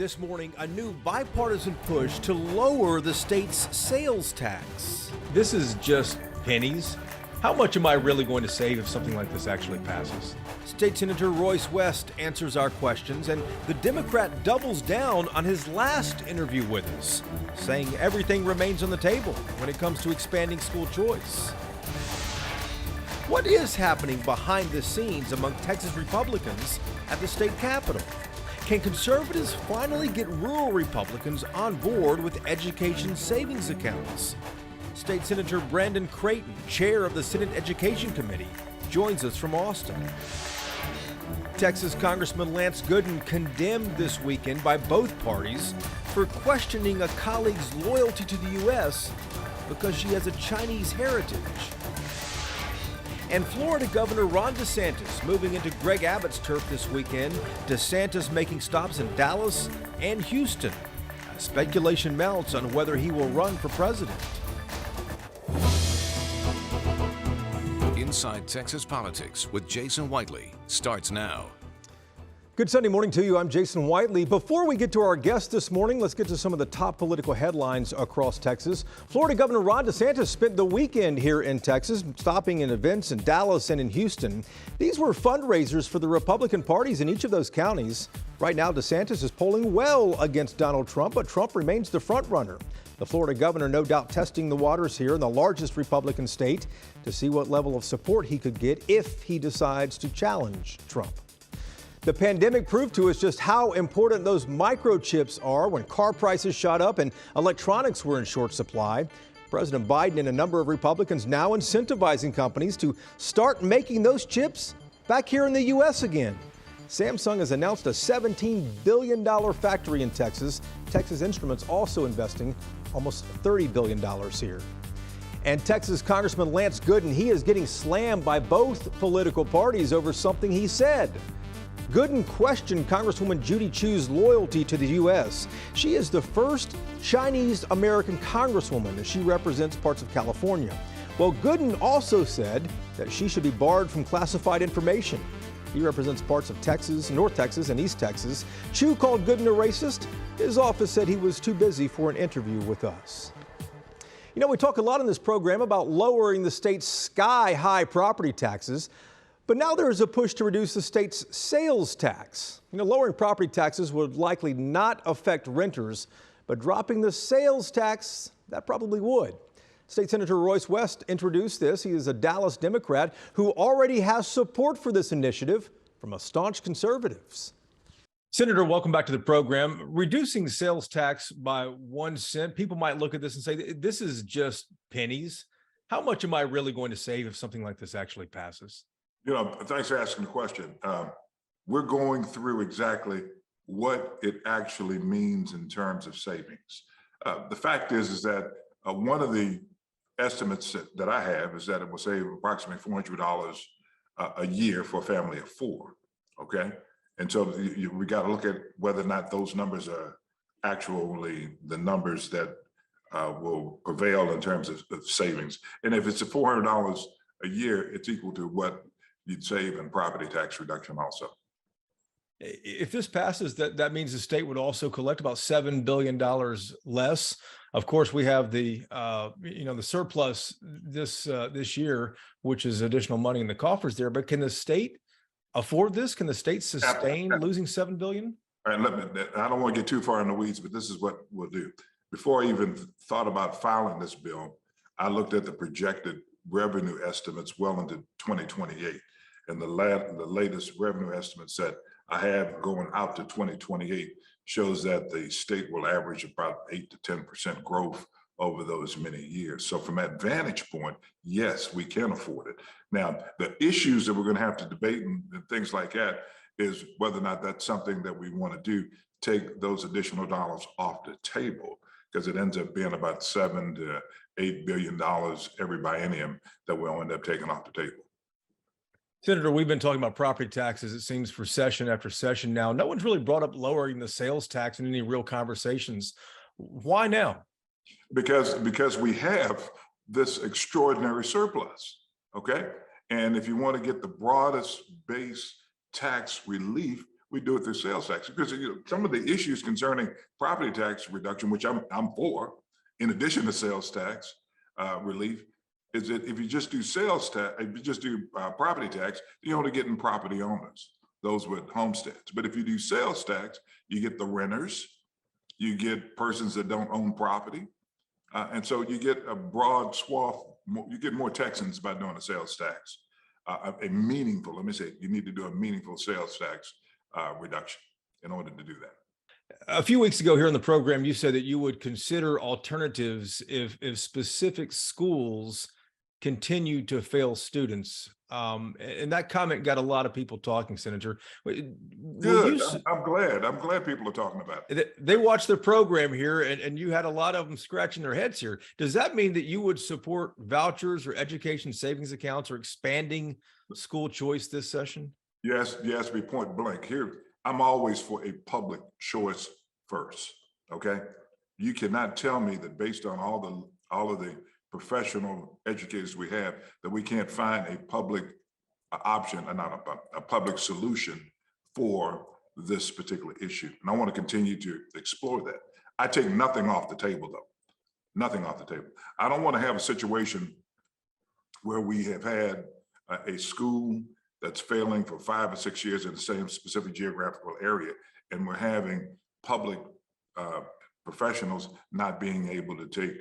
This morning, a new bipartisan push to lower the state's sales tax. This is just pennies. How much am I really going to save if something like this actually passes? State Senator Royce West answers our questions, and the Democrat doubles down on his last interview with us, saying everything remains on the table when it comes to expanding school choice. What is happening behind the scenes among Texas Republicans at the state capitol? Can conservatives finally get rural Republicans on board with education savings accounts? State Senator Brandon Creighton, chair of the Senate Education Committee, joins us from Austin. Texas Congressman Lance Gooden condemned this weekend by both parties for questioning a colleague's loyalty to the U.S. because she has a Chinese heritage. And Florida Governor Ron DeSantis moving into Greg Abbott's turf this weekend. DeSantis making stops in Dallas and Houston. Speculation mounts on whether he will run for president. Inside Texas Politics with Jason Whiteley starts now. Good Sunday morning to you. I'm Jason Whiteley. Before we get to our guest this morning, let's get to some of the top political headlines across Texas. Florida Governor Ron DeSantis spent the weekend here in Texas, stopping in events in Dallas and in Houston. These were fundraisers for the Republican parties in each of those counties. Right now, DeSantis is polling well against Donald Trump, but Trump remains the front runner. The Florida governor no doubt testing the waters here in the largest Republican state to see what level of support he could get if he decides to challenge Trump. The pandemic proved to us just how important those microchips are when car prices shot up and electronics were in short supply. President Biden and a number of Republicans now incentivizing companies to start making those chips back here in the U.S. again. Samsung has announced a $17 billion factory in Texas. Texas Instruments also investing almost $30 billion here. And Texas Congressman Lance Gooden, he is getting slammed by both political parties over something he said. Gooden questioned Congresswoman Judy Chu's loyalty to the U.S. She is the first Chinese-American congresswoman, as she represents parts of California. Well, Gooden also said that she should be barred from classified information. He represents parts of Texas, North Texas, and East Texas. Chu called Gooden a racist. His office said he was too busy for an interview with us. You know, we talk a lot in this program about lowering the state's sky-high property taxes. But now there is a push to reduce the state's sales tax. You know, lowering property taxes would likely not affect renters, but dropping the sales tax, that probably would. State Senator Royce West introduced this. He is a Dallas Democrat who already has support for this initiative from a staunch conservatives. Senator, welcome back to the program. Reducing sales tax by 1 cent, people might look at this and say, this is just pennies. How much am I really going to save if something like this actually passes? You know, thanks for asking the question. We're going through exactly what it actually means in terms of savings. The fact is that one of the estimates that I have is that it will save approximately $400 a year for a family of 4, okay? And so we got to look at whether or not those numbers are actually the numbers that will prevail in terms of savings. And if it's $400 a year, it's equal to what you'd save in property tax reduction also. If this passes, that means the state would also collect about $7 billion less. Of course, we have the the surplus this year, which is additional money in the coffers there. But can the state afford this? Can the state sustain losing $7 billion? All right, I don't want to get too far in the weeds, but this is what we'll do. Before I even thought about filing this bill, I looked at the projected revenue estimates well into 2028. And the latest revenue estimates that I have going out to 2028 shows that the state will average about 8 to 10% growth over those many years. So from that vantage point, yes, we can afford it. Now, the issues that we're going to have to debate and things like that is whether or not that's something that we want to do, take those additional dollars off the table, because it ends up being about $7 to $8 billion every biennium that we'll end up taking off the table. Senator, we've been talking about property taxes, it seems, for session after session now. No one's really brought up lowering the sales tax in any real conversations. Why now? Because we have this extraordinary surplus, okay? And if you want to get the broadest base tax relief, we do it through sales tax. Because some of the issues concerning property tax reduction, which I'm for, in addition to sales tax relief, is that if you just do sales tax, if you just do property tax, you're only getting property owners, those with homesteads. But if you do sales tax, you get the renters, you get persons that don't own property. And so you get a broad swath, you get more Texans by doing a sales tax. A meaningful, let me say, you need to do a meaningful sales tax reduction in order to do that. A few weeks ago here on the program, you said that you would consider alternatives if specific schools continue to fail students. And that comment got a lot of people talking, Senator. Good. I'm glad people are talking about it. They watched the program here, and you had a lot of them scratching their heads here. Does that mean that you would support vouchers or education savings accounts or expanding school choice this session? Yes, you asked me point blank. Here, I'm always for a public choice first. Okay, you cannot tell me that based on all of the professional educators we have, that we can't find a public option and not a public solution for this particular issue. And I want to continue to explore that. I take nothing off the table though, nothing off the table. I don't want to have a situation where we have had a school that's failing for 5 or 6 years in the same specific geographical area, and we're having public professionals not being able to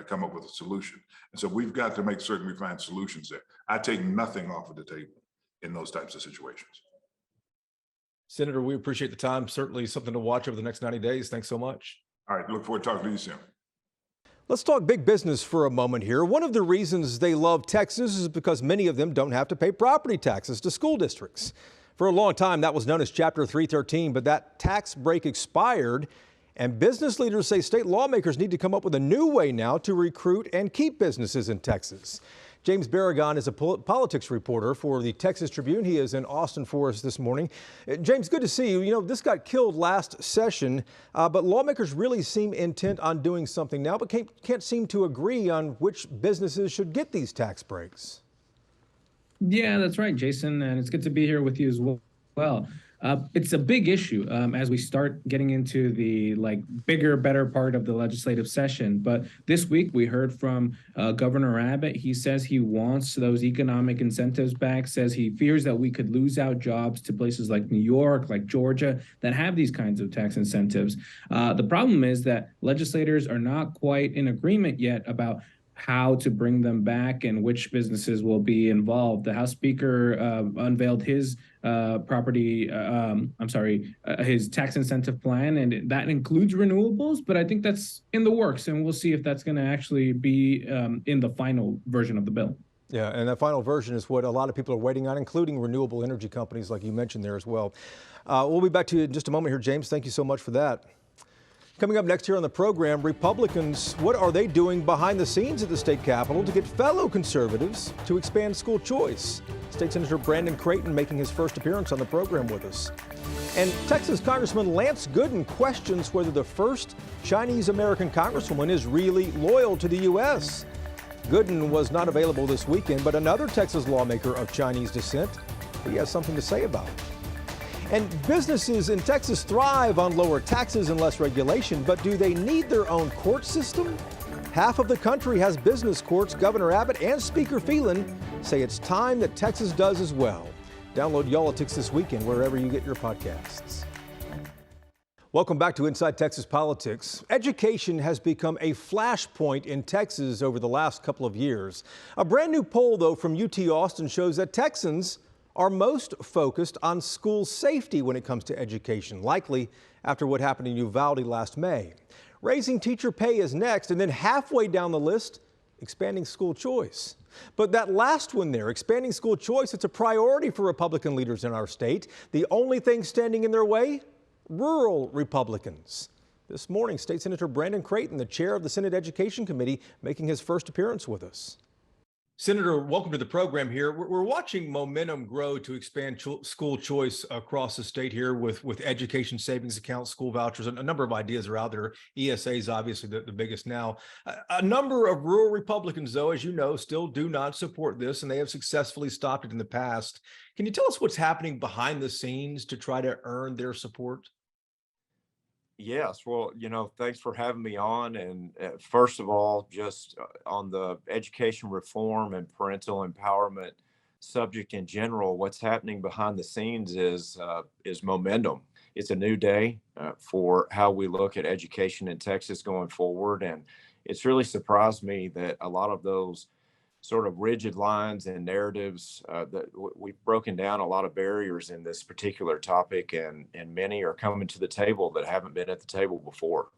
come up with a solution. And so we've got to make certain we find solutions there. I take nothing off of the table in those types of situations. Senator, we appreciate the time. Certainly something to watch over the next 90 days. Thanks so much. All right, look forward to talking to you soon. Let's talk big business for a moment here. One of the reasons they love Texas is because many of them don't have to pay property taxes to school districts. For a long time, that was known as Chapter 313, but that tax break expired. And business leaders say state lawmakers need to come up with a new way now to recruit and keep businesses in Texas. James Barragan is a politics reporter for the Texas Tribune. He is in Austin for us this morning. James, good to see you. You know, this got killed last session, but lawmakers really seem intent on doing something now, but can't seem to agree on which businesses should get these tax breaks. Yeah, that's right, Jason. And it's good to be here with you as well. It's a big issue as we start getting into the bigger, better part of the legislative session. But this week we heard from Governor Abbott. He says he wants those economic incentives back, says he fears that we could lose out jobs to places like New York, like Georgia, that have these kinds of tax incentives. The problem is that legislators are not quite in agreement yet about how to bring them back and which businesses will be involved. The House Speaker unveiled his his tax incentive plan, and that includes renewables, but I think that's in the works, and we'll see if that's going to actually be in the final version of the bill. Yeah, and that final version is what a lot of people are waiting on, including renewable energy companies like you mentioned there as well. We'll be back to you in just a moment here, James. Thank you so much for that. Coming up next here on the program, Republicans, what are they doing behind the scenes at the state capitol to get fellow conservatives to expand school choice? State Senator Brandon Creighton making his first appearance on the program with us. And Texas Congressman Lance Gooden questions whether the first Chinese-American congresswoman is really loyal to the U.S. Gooden was not available this weekend, but another Texas lawmaker of Chinese descent, he has something to say about it. And businesses in Texas thrive on lower taxes and less regulation, but do they need their own court system? Half of the country has business courts. Governor Abbott and Speaker Phelan say it's time that Texas does as well. Download Y'all-itics this weekend wherever you get your podcasts. Welcome back to Inside Texas Politics. Education has become a flashpoint in Texas over the last couple of years. A brand new poll, though, from UT Austin shows that Texans are most focused on school safety when it comes to education, likely after what happened in Uvalde last May. Raising teacher pay is next, and then halfway down the list, expanding school choice. But that last one there, expanding school choice, it's a priority for Republican leaders in our state. The only thing standing in their way? Rural Republicans. This morning, State Senator Brandon Creighton, the chair of the Senate Education Committee, making his first appearance with us. Senator, welcome to the program here. We're watching momentum grow to expand school choice across the state here with education savings accounts, school vouchers, and a number of ideas are out there. ESA is obviously the biggest now. A number of rural Republicans, though, as you know, still do not support this, and they have successfully stopped it in the past. Can you tell us what's happening behind the scenes to try to earn their support? Yes, well, thanks for having me on. And first of all, just on the education reform and parental empowerment subject in general, what's happening behind the scenes is momentum. It's a new day for how we look at education in Texas going forward, and it's really surprised me that a lot of those sort of rigid lines and narratives that we've broken down a lot of barriers in this particular topic, and many are coming to the table that haven't been at the table before.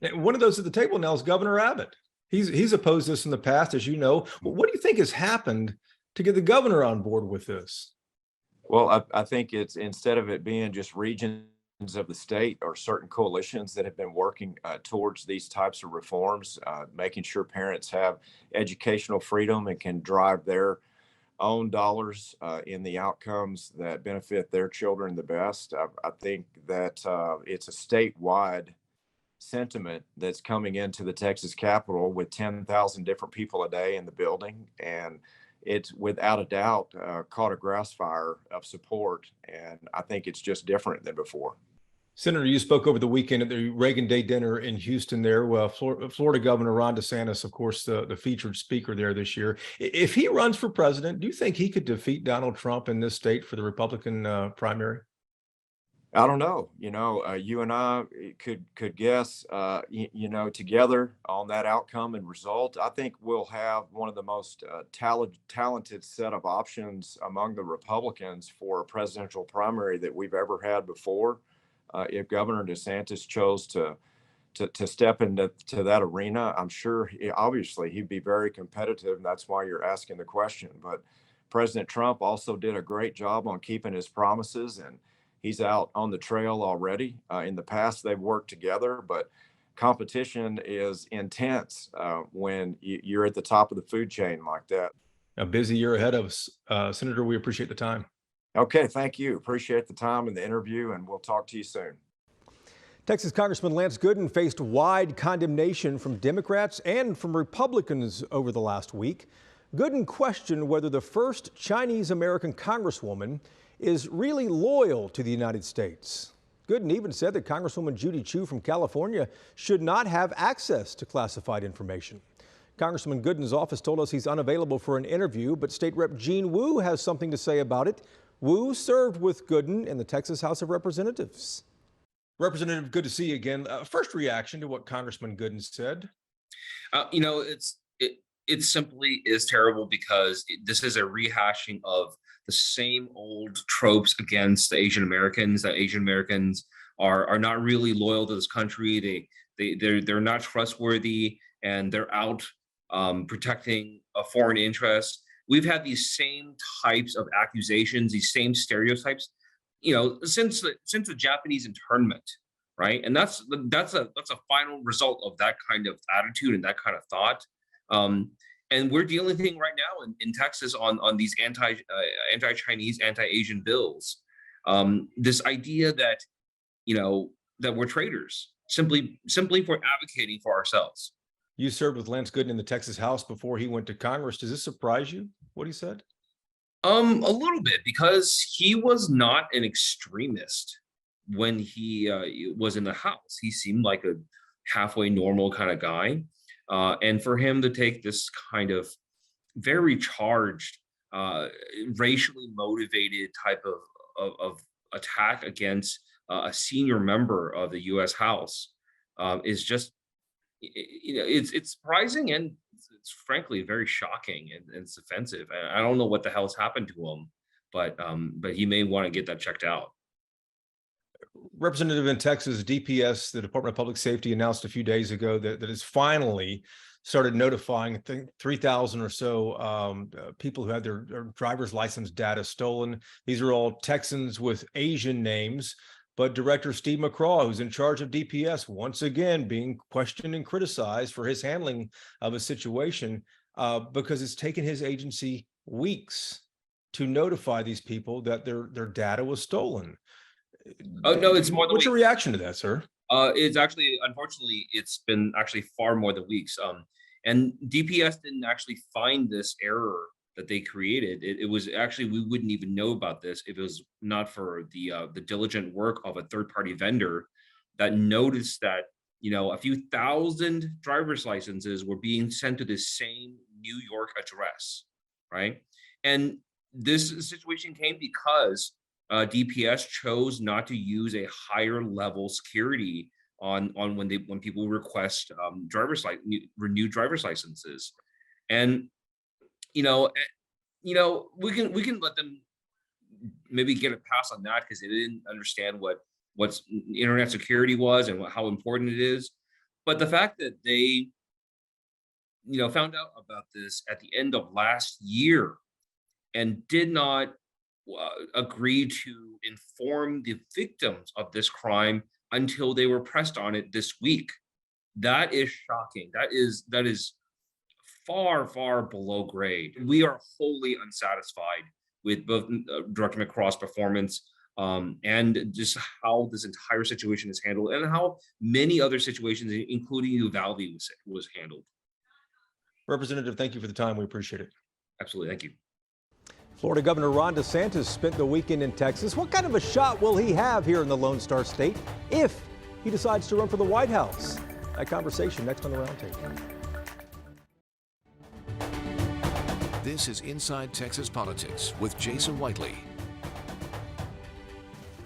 And one of those at the table now is Governor Abbott. He's opposed this in the past, as you know. What do you think has happened to get the governor on board with this? Well, I think it's, instead of it being just regions of the state or certain coalitions that have been working towards these types of reforms, making sure parents have educational freedom and can drive their own dollars in the outcomes that benefit their children the best. I think that it's a statewide sentiment that's coming into the Texas Capitol with 10,000 different people a day in the building, and it's without a doubt caught a grass fire of support, and I think it's just different than before. Senator, you spoke over the weekend at the Reagan Day dinner in Houston there. Well, Florida Governor Ron DeSantis, of course, the featured speaker there this year. If he runs for president, do you think he could defeat Donald Trump in this state for the Republican primary? I don't know. You and I could guess, together on that outcome and result. I think we'll have one of the most talented set of options among the Republicans for a presidential primary that we've ever had before. If Governor DeSantis chose to step into that arena, I'm sure obviously he'd be very competitive, and that's why you're asking the question. But President Trump also did a great job on keeping his promises, and he's out on the trail already. In the past, they've worked together, but competition is intense when you're at the top of the food chain like that. A busy year ahead of us. Senator, we appreciate the time. Okay, thank you. Appreciate the time and the interview, and we'll talk to you soon. Texas Congressman Lance Gooden faced wide condemnation from Democrats and from Republicans over the last week. Gooden questioned whether the first Chinese-American Congresswoman is really loyal to the United States. Gooden even said that Congresswoman Judy Chu from California should not have access to classified information. Congressman Gooden's office told us he's unavailable for an interview, but State Rep Jean Wu has something to say about it. Wu served with Gooden in the Texas House of Representatives. Representative, good to see you again. First reaction to what Congressman Gooden said. It simply is terrible because this is a rehashing of the same old tropes against the Asian Americans, that Asian Americans are not really loyal to this country. They're not trustworthy, and they're out protecting a foreign interest. We've had these same types of accusations, these same stereotypes, since the Japanese internment, right? And that's a final result of that kind of attitude and that kind of thought. And we're dealing with right now in Texas on these anti-Chinese, anti-Asian bills. This idea that that we're traitors simply for advocating for ourselves. You served with Lance Gooden in the Texas House before he went to Congress. Does this surprise you, what he said? A little bit, because he was not an extremist when he was in the House. He seemed like a halfway normal kind of guy. And for him to take this kind of very charged, racially motivated type of attack against a senior member of the U.S. House is just, it's surprising, and it's frankly very shocking, and it's offensive. I don't know what the hell's happened to him, but he may want to get that checked out. Representative, in Texas, DPS, the Department of Public Safety, announced a few days ago that has finally started notifying, I think, 3,000 or so people who had their driver's license data stolen. These are all Texans with Asian names. But Director Steve McCraw, who's in charge of DPS, once again being questioned and criticized for his handling of a situation. because it's taken his agency weeks to notify these people that their data was stolen. Oh no, it's more than What's your weeks. reaction to that, sir? It's actually, unfortunately, it's been actually far more than weeks. And DPS didn't actually find this error that they created. It was actually, we wouldn't even know about this if it was not for the diligent work of a third-party vendor that noticed that, you know, a few thousand driver's licenses were being sent to the same New York address, right? And this situation came because DPS chose not to use a higher level security on when people request renewed driver's licenses. And you know we can let them maybe get a pass on that because they didn't understand what's internet security was and how important it is. But the fact that they found out about this at the end of last year and did not agree to inform the victims of this crime until they were pressed on it this week. That is shocking. That is far, far below grade. We are wholly unsatisfied with both Director McCraw's performance and just how this entire situation is handled and how many other situations, including Uvalde, was handled. Representative, thank you for the time. We appreciate it. Absolutely. Thank you. Florida Governor Ron DeSantis spent the weekend in Texas. What kind of a shot will he have here in the Lone Star State if he decides to run for the White House? That conversation next on the Roundtable. This is Inside Texas Politics with Jason Whiteley.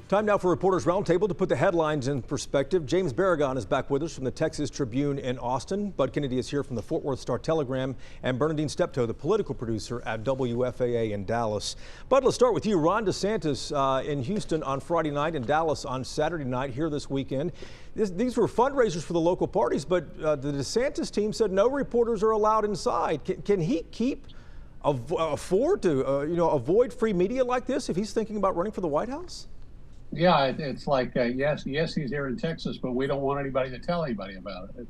Time now for Reporters Roundtable to put the headlines in perspective. James Barragan is back with us from the Texas Tribune in Austin. Bud Kennedy is here from the Fort Worth Star-Telegram, and Bernadine Steptoe, the political producer at WFAA in Dallas. Bud, let's start with you. Ron DeSantis in Houston on Friday night, in Dallas on Saturday night, here this weekend. These were fundraisers for the local parties, but the DeSantis team said no reporters are allowed inside. Can he afford to avoid free media like this if he's thinking about running for the White House? Yeah, it's like yes, he's here in Texas, but we don't want anybody to tell anybody about it.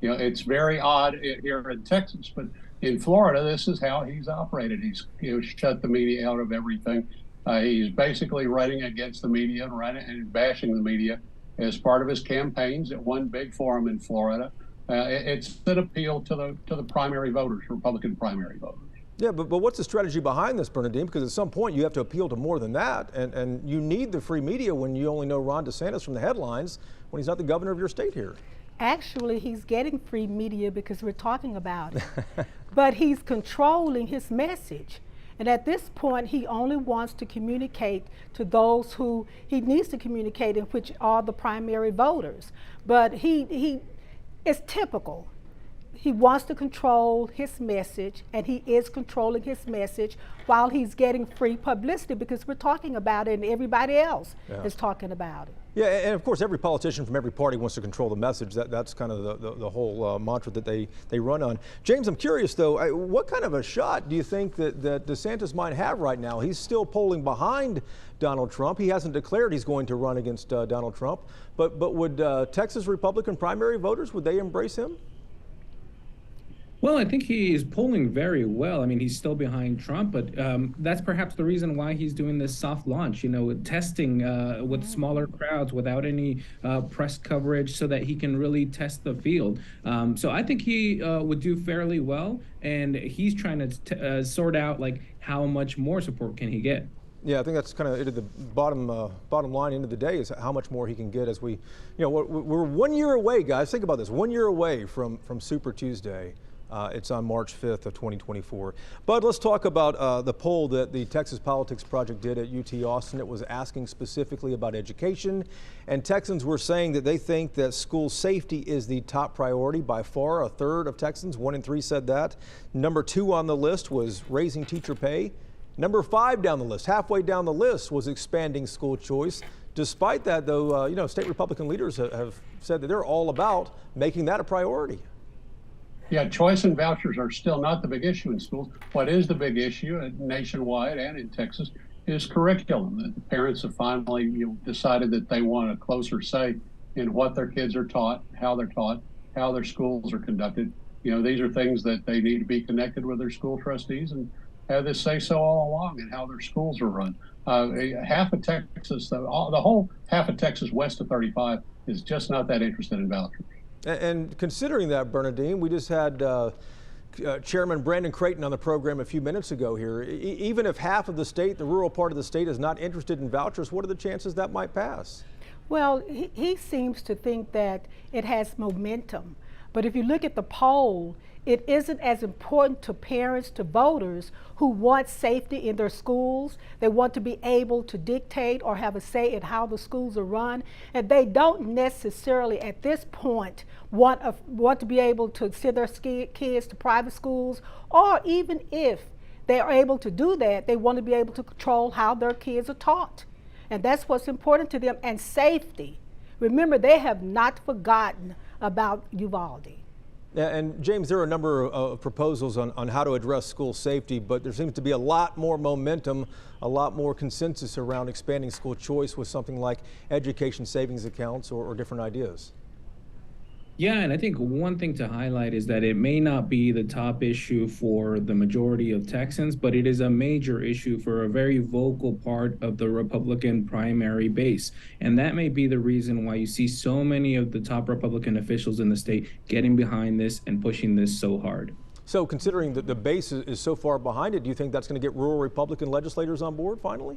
It's very odd here in Texas, but in Florida, this is how he's operated. He's shut the media out of everything. He's basically running against the media and bashing the media as part of his campaigns at one big forum in Florida. It's an appeal to the primary voters, Republican primary voters. Yeah, but what's the strategy behind this, Bernadine? Because at some point you have to appeal to more than that, and you need the free media when you only know Ron DeSantis from the headlines when he's not the governor of your state here. Actually, he's getting free media because we're talking about it. But he's controlling his message. And at this point, he only wants to communicate to those who he needs to communicate, in which are the primary voters. But it's typical. He wants to control his message, and he is controlling his message while he's getting free publicity because we're talking about it and everybody else is talking about it. Yeah, and of course every politician from every party wants to control the message. That's kind of the whole mantra that they run on. James, I'm curious though, what kind of a shot do you think that DeSantis might have right now? He's still polling behind Donald Trump. He hasn't declared he's going to run against Donald Trump, but would Texas Republican primary voters, would they embrace him? Well, I think he is polling very well. I mean, he's still behind Trump, but that's perhaps the reason why he's doing this soft launch, testing with smaller crowds without any press coverage so that he can really test the field. So I think he would do fairly well, and he's trying to sort out how much more support can he get. Yeah, I think that's kind of the bottom line end of the day is how much more he can get as we're 1 year away, guys. Think about this, 1 year away from Super Tuesday. It's on March 5th of 2024. Bud, let's talk about the poll that the Texas Politics Project did at UT Austin. It was asking specifically about education, and Texans were saying that they think that school safety is the top priority by far. A third of Texans, 1 in 3, said that. Number 2 on the list was raising teacher pay. Number 5 down the list, halfway down the list, was expanding school choice. Despite that, though, state Republican leaders have said that they're all about making that a priority. Yeah, choice and vouchers are still not the big issue in schools. What is the big issue nationwide and in Texas is curriculum. The parents have finally decided that they want a closer say in what their kids are taught, how they're taught, how their schools are conducted. these are things that they need to be connected with their school trustees and have this say so all along and how their schools are run. Half of Texas, the whole half of Texas west of 35 is just not that interested in vouchers. And considering that, Bernadine, we just had Chairman Brandon Creighton on the program a few minutes ago here. Even if half of the state, the rural part of the state, is not interested in vouchers, what are the chances that might pass? Well, he seems to think that it has momentum. But if you look at the poll, it isn't as important to parents, to voters who want safety in their schools. They want to be able to dictate or have a say in how the schools are run. And they don't necessarily at this point want to be able to send their kids to private schools, or even if they are able to do that, they want to be able to control how their kids are taught. And that's what's important to them, and safety. Remember, they have not forgotten about Uvalde. Yeah, and James, there are a number of proposals on how to address school safety, but there seems to be a lot more momentum, a lot more consensus around expanding school choice with something like education savings accounts or different ideas. Yeah, and I think one thing to highlight is that it may not be the top issue for the majority of Texans, but it is a major issue for a very vocal part of the Republican primary base. And that may be the reason why you see so many of the top Republican officials in the state getting behind this and pushing this so hard. So considering that the base is so far behind it, do you think that's going to get rural Republican legislators on board finally?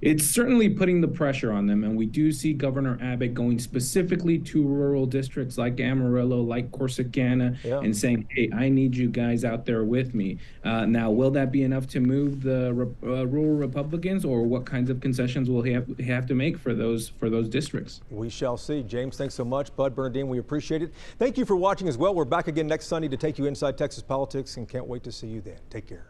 It's certainly putting the pressure on them, and we do see Governor Abbott going specifically to rural districts like Amarillo, like Corsicana, and saying, hey, I need you guys out there with me. Now, will that be enough to move the rural Republicans, or what kinds of concessions will he have to make for those districts? We shall see. James, thanks so much. Bud, Bernadine, we appreciate it. Thank you for watching as well. We're back again next Sunday to take you inside Texas politics, and can't wait to see you then. Take care.